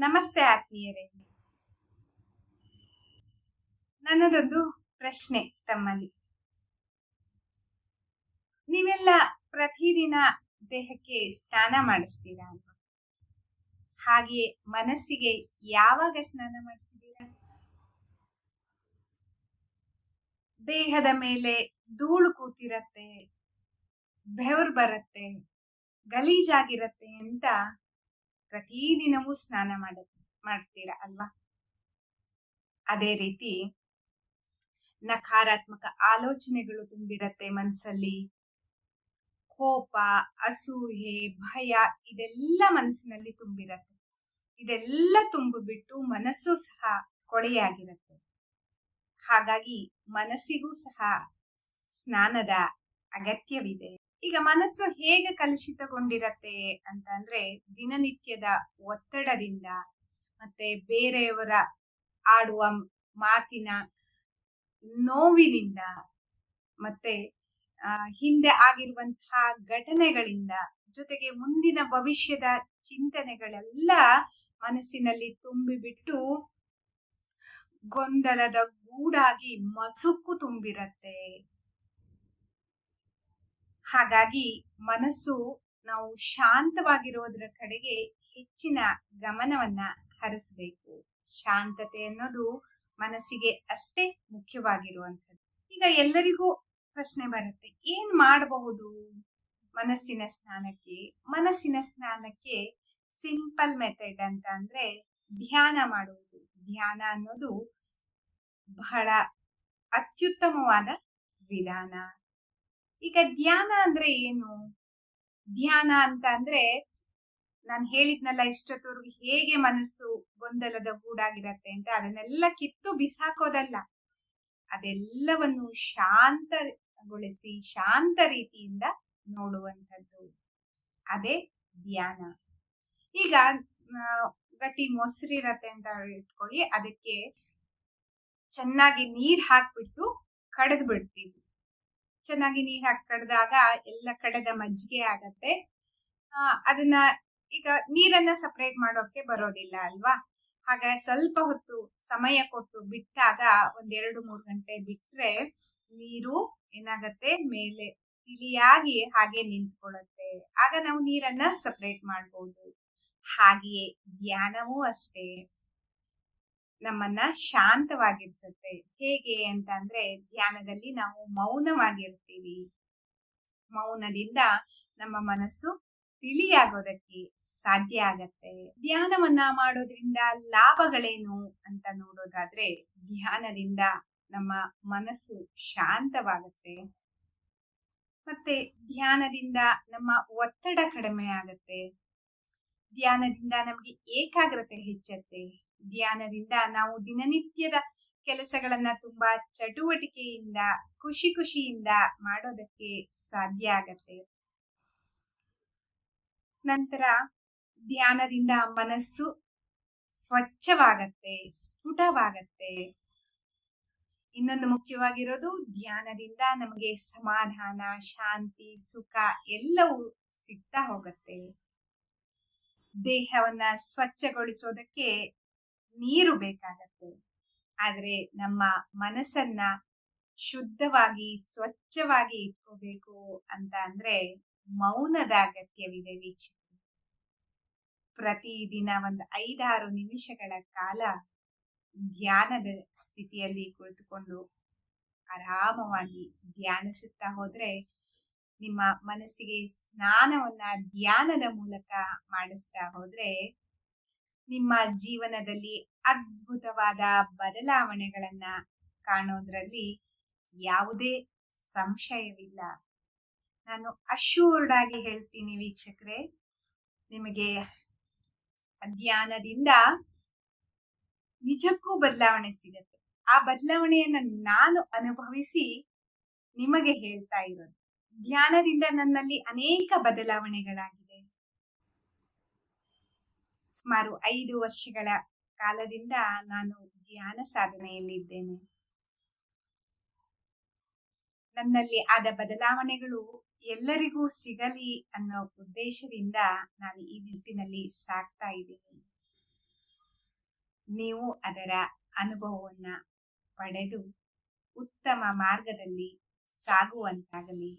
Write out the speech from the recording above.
ನಮಸ್ತೆ ಆತ್ಮೀಯರೇ. ನನ್ನದೊಂದು ಪ್ರಶ್ನೆ ತಮ್ಮಲ್ಲಿ. ನೀವೆಲ್ಲ ಪ್ರತಿದಿನ ದೇಹಕ್ಕೆ ಸ್ನಾನ ಮಾಡಿಸ್ತೀರಾ ಅಲ್ವಾ? ಹಾಗೆಯೇ ಮನಸ್ಸಿಗೆ ಯಾವಾಗ ಸ್ನಾನ ಮಾಡಿಸಿದ್ದೀರಾ? ದೇಹದ ಮೇಲೆ ಧೂಳು ಕೂತಿರತ್ತೆ, ಬೆವರು ಬರತ್ತೆ, ಗಲೀಜಾಗಿರತ್ತೆ ಅಂತ ಪ್ರತಿದಿನವೂ ಸ್ನಾನ ಮಾಡ್ತೀರಾ ಅಲ್ವಾ? ಅದೇ ರೀತಿ ನಕಾರಾತ್ಮಕ ಆಲೋಚನೆಗಳು ತುಂಬಿರತ್ತೆ ಮನಸ್ಸಲ್ಲಿ. ಕೋಪ, ಅಸೂಯೆ, ಭಯ ಇದೆಲ್ಲ ಮನಸ್ಸಿನಲ್ಲಿ ತುಂಬಿರತ್ತೆ. ಇದೆಲ್ಲ ತುಂಬಿಬಿಟ್ಟು ಮನಸ್ಸು ಸಹ ಕೊಳೆಯಾಗಿರುತ್ತೆ. ಹಾಗಾಗಿ ಮನಸ್ಸಿಗೂ ಸಹ ಸ್ನಾನದ ಅಗತ್ಯವಿದೆ. ಈಗ ಮನಸ್ಸು ಹೇಗೆ ಕಲುಷಿತಗೊಂಡಿರತ್ತೆ ಅಂತ ಅಂದ್ರೆ, ದಿನನಿತ್ಯದ ಒತ್ತಡದಿಂದ, ಮತ್ತೆ ಬೇರೆಯವರ ಆಡುವ ಮಾತಿನ ನೋವಿನಿಂದ, ಮತ್ತೆ ಹಿಂದೆ ಆಗಿರುವಂತಹ ಘಟನೆಗಳಿಂದ, ಜೊತೆಗೆ ಮುಂದಿನ ಭವಿಷ್ಯದ ಚಿಂತನೆಗಳೆಲ್ಲ ಮನಸ್ಸಿನಲ್ಲಿ ತುಂಬಿಬಿಟ್ಟು ಗೊಂದಲದ ಗೂಡಾಗಿ ಮಸುಕು ತುಂಬಿರತ್ತೆ. ಹಾಗಾಗಿ ಮನಸ್ಸು ನಾವು ಶಾಂತವಾಗಿರೋದ್ರ ಕಡೆಗೆ ಹೆಚ್ಚಿನ ಗಮನವನ್ನ ಹರಿಸಬೇಕು. ಶಾಂತತೆ ಅನ್ನೋದು ಮನಸ್ಸಿಗೆ ಅಷ್ಟೇ ಮುಖ್ಯವಾಗಿರುವಂಥದ್ದು. ಈಗ ಎಲ್ಲರಿಗೂ ಪ್ರಶ್ನೆ ಬರುತ್ತೆ, ಏನ್ ಮಾಡಬಹುದು ಮನಸ್ಸಿನ ಸ್ನಾನಕ್ಕೆ? ಮನಸ್ಸಿನ ಸ್ನಾನಕ್ಕೆ ಸಿಂಪಲ್ ಮೆಥಡ್ ಅಂತ ಅಂದ್ರೆ ಧ್ಯಾನ ಮಾಡುವುದು. ಧ್ಯಾನ ಅನ್ನೋದು ಬಹಳ ಅತ್ಯುತ್ತಮವಾದ ವಿಧಾನ. ಈಗ ಧ್ಯಾನ ಅಂದ್ರೆ ಏನು? ಧ್ಯಾನ ಅಂತ ಅಂದ್ರೆ ನಾನು ಹೇಳಿದ್ನಲ್ಲ ಇಷ್ಟೊತ್ತವರೆಗೂ, ಹೇಗೆ ಮನಸ್ಸು ಗೊಂದಲದ ಗೂಡಾಗಿರತ್ತೆ ಅಂತ, ಅದನ್ನೆಲ್ಲ ಕಿತ್ತು ಬಿಸಾಕೋದಲ್ಲ, ಅದೆಲ್ಲವನ್ನು ಶಾಂತಗೊಳಿಸಿ ಶಾಂತ ರೀತಿಯಿಂದ ನೋಡುವಂಥದ್ದು, ಅದೇ ಧ್ಯಾನ. ಈಗ ಗಟ್ಟಿ ಮೊಸರಿರತ್ತೆ ಅಂತ ಇಟ್ಕೊಳ್ಳಿ, ಅದಕ್ಕೆ ಚೆನ್ನಾಗಿ ನೀರ್ ಹಾಕ್ಬಿಟ್ಟು ಕಡೆದು ಬಿಡ್ತೀವಿ. ಚೆನ್ನಾಗಿ ನೀರ್ ಹಾಕಿ ಕಡ್ದಾಗ ಎಲ್ಲ ಕಡೆದ ಮಜ್ಜಿಗೆ ಆಗತ್ತೆ. ಅದನ್ನ ಈಗ ನೀರನ್ನ ಸಪರೇಟ್ ಮಾಡೋಕೆ ಬರೋದಿಲ್ಲ ಅಲ್ವಾ? ಹಾಗ ಸ್ವಲ್ಪ ಹೊತ್ತು ಸಮಯ ಕೊಟ್ಟು ಬಿಟ್ಟಾಗ, 1-2-3 ಗಂಟೆ ಬಿಟ್ರೆ ನೀರು ಏನಾಗತ್ತೆ, ಮೇಲೆ ತಿಳಿಯಾಗಿ ಹಾಗೆ ನಿಂತ್ಕೊಳ್ಳುತ್ತೆ. ಆಗ ನಾವು ನೀರನ್ನ ಸಪರೇಟ್ ಮಾಡ್ಬೋದು. ಹಾಗೆಯೇ ಧ್ಯಾನವೂ ಅಷ್ಟೇ ನಮ್ಮನ್ನ ಶಾಂತವಾಗಿರ್ಸತ್ತೆ. ಹೇಗೆ ಅಂತ ಅಂದ್ರೆ, ಧ್ಯಾನದಲ್ಲಿ ನಾವು ಮೌನವಾಗಿರ್ತೀವಿ. ಮೌನದಿಂದ ನಮ್ಮ ಮನಸ್ಸು ತಿಳಿಯಾಗೋದಕ್ಕೆ ಸಾಧ್ಯ ಆಗತ್ತೆ. ಧ್ಯಾನವನ್ನ ಮಾಡೋದ್ರಿಂದ ಲಾಭಗಳೇನು ಅಂತ ನೋಡೋದಾದ್ರೆ, ಧ್ಯಾನದಿಂದ ನಮ್ಮ ಮನಸ್ಸು ಶಾಂತವಾಗತ್ತೆ. ಮತ್ತೆ ಧ್ಯಾನದಿಂದ ನಮ್ಮ ಒತ್ತಡ ಕಡಿಮೆ ಆಗತ್ತೆ. ಧ್ಯಾನದಿಂದ ನಮಗೆ ಏಕಾಗ್ರತೆ ಹೆಚ್ಚತ್ತೆ. ಧ್ಯಾನದಿಂದ ನಾವು ದಿನನಿತ್ಯದ ಕೆಲಸಗಳನ್ನ ತುಂಬಾ ಚಟುವಟಿಕೆಯಿಂದ, ಖುಷಿಯಿಂದ ಮಾಡೋದಕ್ಕೆ ಸಾಧ್ಯ ಆಗತ್ತೆ. ನಂತರ ಧ್ಯಾನದಿಂದ ಮನಸ್ಸು ಸ್ವಚ್ಛವಾಗತ್ತೆ, ಸ್ಫುಟವಾಗತ್ತೆ. ಇನ್ನೊಂದು ಮುಖ್ಯವಾಗಿರೋದು, ಧ್ಯಾನದಿಂದ ನಮಗೆ ಸಮಾಧಾನ, ಶಾಂತಿ, ಸುಖ ಎಲ್ಲವೂ ಸಿಗ್ತಾ ಹೋಗತ್ತೆ. ದೇಹವನ್ನ ಸ್ವಚ್ಛಗೊಳಿಸೋದಕ್ಕೆ ನೀರು ಬೇಕಾಗತ್ತೆ, ಆದ್ರೆ ನಮ್ಮ ಮನಸ್ಸನ್ನ ಶುದ್ಧವಾಗಿ, ಸ್ವಚ್ಛವಾಗಿ ಇಟ್ಕೋಬೇಕು ಅಂತ ಅಂದ್ರೆ ಮೌನದ ಅಗತ್ಯವಿದೆ ವೀಕ್ಷಕರು. ಪ್ರತಿದಿನ 5-6 ನಿಮಿಷಗಳ ಕಾಲ ಧ್ಯಾನದ ಸ್ಥಿತಿಯಲ್ಲಿ ಕುಳಿತುಕೊಂಡು ಆರಾಮವಾಗಿ ಧ್ಯಾನಿಸುತ್ತಾ ಹೋದ್ರೆ, ನಿಮ್ಮ ಮನಸ್ಸಿಗೆ ಸ್ನಾನವನ್ನ ಧ್ಯಾನದ ಮೂಲಕ ಮಾಡಿಸ್ತಾ ಹೋದ್ರೆ, ನಿಮ್ಮ ಜೀವನದಲ್ಲಿ ಅದ್ಭುತವಾದ ಬದಲಾವಣೆಗಳನ್ನ ಕಾಣೋದ್ರಲ್ಲಿ ಯಾವುದೇ ಸಂಶಯವಿಲ್ಲ. ನಾನು ಅಶ್ಯೂರ್ಡ್ ಆಗಿ ಹೇಳ್ತೀನಿ ವೀಕ್ಷಕರೇ, ನಿಮಗೆ ಧ್ಯಾನದಿಂದ ನಿಜಕ್ಕೂ ಬದಲಾವಣೆ ಸಿಗತ್ತೆ. ಆ ಬದಲಾವಣೆಯನ್ನ ನಾನು ಅನುಭವಿಸಿ ನಿಮಗೆ ಹೇಳ್ತಾ ಇರೋದು. ಧ್ಯಾನದಿಂದ ನನ್ನಲ್ಲಿ ಅನೇಕ ಬದಲಾವಣೆಗಳಾಗಿದೆ. ಸುಮಾರು 5 ವರ್ಷಗಳ ಕಾಲದಿಂದ ನಾನು ಧ್ಯಾನ ಸಾಧನೆಯಲ್ಲಿದ್ದೇನೆ. ನನ್ನಲ್ಲಿ ಆದ ಬದಲಾವಣೆಗಳು ಎಲ್ಲರಿಗೂ ಸಿಗಲಿ ಅನ್ನೋ ಉದ್ದೇಶದಿಂದ ನಾನು ಈ ನಿಟ್ಟಿನಲ್ಲಿ ಸಾಕ್ತಾ ಇದ್ದೀನಿ. ನೀವು ಅದರ ಅನುಭವವನ್ನ ಪಡೆದು ಉತ್ತಮ ಮಾರ್ಗದಲ್ಲಿ ಸಾಗುವಂತಾಗಲಿ.